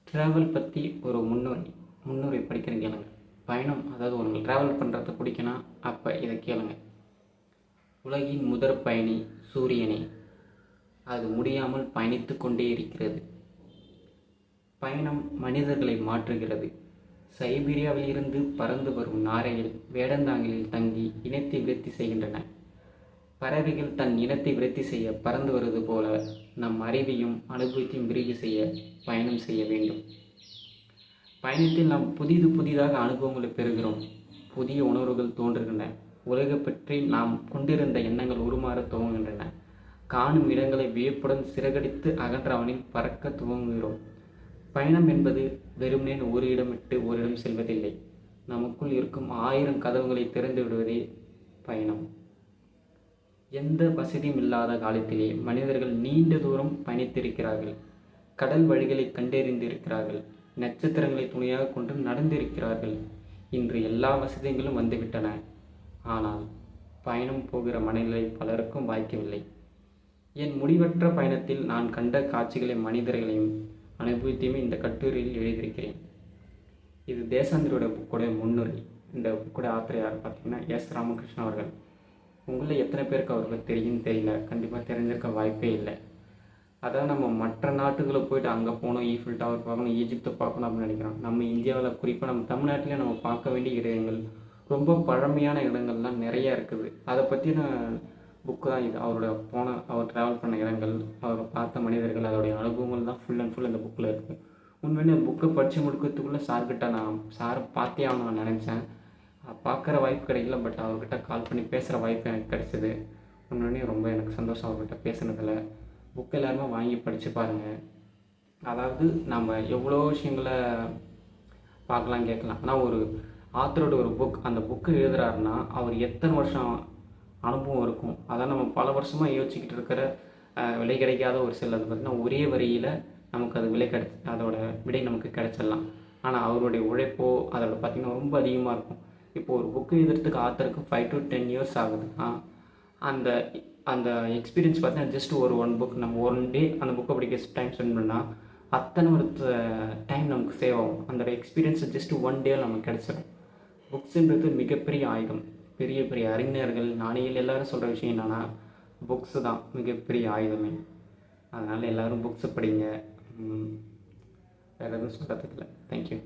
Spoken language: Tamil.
ட்ராவல் பற்றி ஒரு முன்னுரை படிக்கிறேன் கேளுங்க. பயணம், அதாவது உங்களுக்கு ட்ராவல் பண்ணுறது பிடிக்குன்னா அப்போ இதை கேளுங்க. உலகின் முதற் பயணி சூரியனே, அது முடியாமல் பயணித்து கொண்டே இருக்கிறது. பயணம் மனிதர்களை மாற்றுகிறது. சைபீரியாவில் இருந்து பறந்து வரும் நாரைகள் வேடந்தாங்கலில் தங்கி இனத்தை விருத்தி செய்கின்றன. பறவைகள் தன் இனத்தை விருத்தி செய்ய பறந்து வருவது போல நம் அறிவையும் அனுபவத்தையும் விருத்தி செய்ய பயணம் செய்ய வேண்டும். பயணத்தில் நாம் புதிதாக அனுபவங்களை பெறுகிறோம். புதிய உணர்வுகள் தோன்றுகின்றன. உலகை பற்றி நாம் கொண்டிருந்த எண்ணங்கள் உருமாற துவங்குகின்றன. காணும் இடங்களை வியப்புடன் சிறகடித்து அகன்றவனில் பறக்க துவங்குகிறோம். பயணம் என்பது வெறுமனே ஒரு இடம் விட்டு ஒரு இடம் செல்வதில்லை. நமக்குள் இருக்கும் 1000 கதவுகளை திறந்து விடுவதே பயணம். எந்த வசதியும் இல்லாத காலத்திலே மனிதர்கள் நீண்ட தூரம் பயணித்திருக்கிறார்கள். கடல் வழிகளை கண்டறிந்திருக்கிறார்கள். நட்சத்திரங்களை துணையாக கொண்டு நடந்திருக்கிறார்கள். இன்று எல்லா வசதிகளும் வந்துவிட்டன. ஆனால் பயணம் போகிற மனநிலை பலருக்கும் வாய்க்கவில்லை. என் முடிவற்ற பயணத்தில் நான் கண்ட காட்சிகளை, மனிதர்களையும் அனுபவத்தையுமே இந்த கட்டுரையில் எழுதியிருக்கிறேன். இது தேசாந்திரியோட புக்கோடைய முன்னுரை. இந்த புக்கோட ஆசிரியர் யார் பார்த்தீங்கன்னா எஸ். ராமகிருஷ்ணன் அவர்கள். உங்களில் எத்தனை பேருக்கு அவர்கள் தெரியும்னு தெரியல. கண்டிப்பாக தெரிஞ்சிருக்க வாய்ப்பே இல்லை. அதான் நம்ம மற்ற நாட்டுகளை போயிட்டு அங்கே போகணும், ஈஃபில் டவர் பார்க்கணும், ஈஜிப்தை பார்க்கணும் அப்படின்னு நினைக்கிறோம். நம்ம இந்தியாவில், குறிப்பாக நம்ம தமிழ்நாட்டிலே நம்ம பார்க்க வேண்டிய இடங்கள், ரொம்ப பழமையான இடங்கள்லாம் நிறையா இருக்குது. அதை பற்றின புக்கு தான் இது. அவர் ட்ராவல் பண்ண இடங்கள், அவர் பார்த்த மனிதர்கள், அதோடைய அனுபவங்கள் தான் ஃபுல் அண்ட் ஃபுல் இந்த புக்கில் இருக்குது. உண்மையிலே புக்கை படித்து முடிக்கிறதுக்குள்ளே சாரை பார்த்தே நான் நினச்சேன். பார்க்குற வாய்ப்பு கிடைக்கல. பட் அவர்கிட்ட கால் பண்ணி பேசுகிற வாய்ப்பு எனக்கு கிடைச்சிது. உண்மையிலே ரொம்ப எனக்கு சந்தோஷம் அவர்கிட்ட பேசுனதில். புக் எல்லாருமே வாங்கி படித்து பாருங்கள். அதாவது நம்ம எவ்வளோ விஷயங்களை பார்க்கலாம், கேட்கலாம். ஆனால் ஒரு ஆத்தரோட ஒரு புக், அந்த புக்கு எழுதுகிறாருன்னா அவர் எத்தனை வருஷம் அனுபவம் இருக்கும். அதான் நம்ம பல வருஷமாக யோசிச்சுக்கிட்டு இருக்கிற விலை கிடைக்காத ஒரு சில அது பார்த்திங்கன்னா ஒரே வரியில் நமக்கு அது அதோட விடை நமக்கு கிடைச்சிடலாம். ஆனால் அவருடைய உழைப்போ அதோட பார்த்திங்கன்னா ரொம்ப அதிகமாக இருக்கும். இப்போ ஒரு புக்கு எழுதுறதுக்கு ஆத்தருக்கு 5 to 10 years ஆகுதுன்னா அந்த அந்த எக்ஸ்பீரியன்ஸ் பார்த்தீங்கன்னா ஜஸ்ட் ஒரு புக் நம்ம 1 day அந்த புக்கை படிக்க டைம் ஸ்பெண்ட் பண்ணால் அத்தனை ஒரு டைம் நமக்கு சேவ் ஆகும். அந்த எக்ஸ்பீரியன்ஸ் ஜஸ்ட் 1 day நமக்கு கிடச்சிடும். புக்ஸுன்றது மிகப்பெரிய ஆயுதம். பெரிய பெரிய அறிஞர்கள், ஞானிகள் எல்லோரும் சொல்கிற விஷயம் என்னென்னா புக்ஸு தான் மிகப்பெரிய ஆயுதமே. அதனால் எல்லோரும் புக்ஸை படிங்க. வேறு எதுவும் சொல்கிறதுக்கு இல்லை. தேங்க்யூ.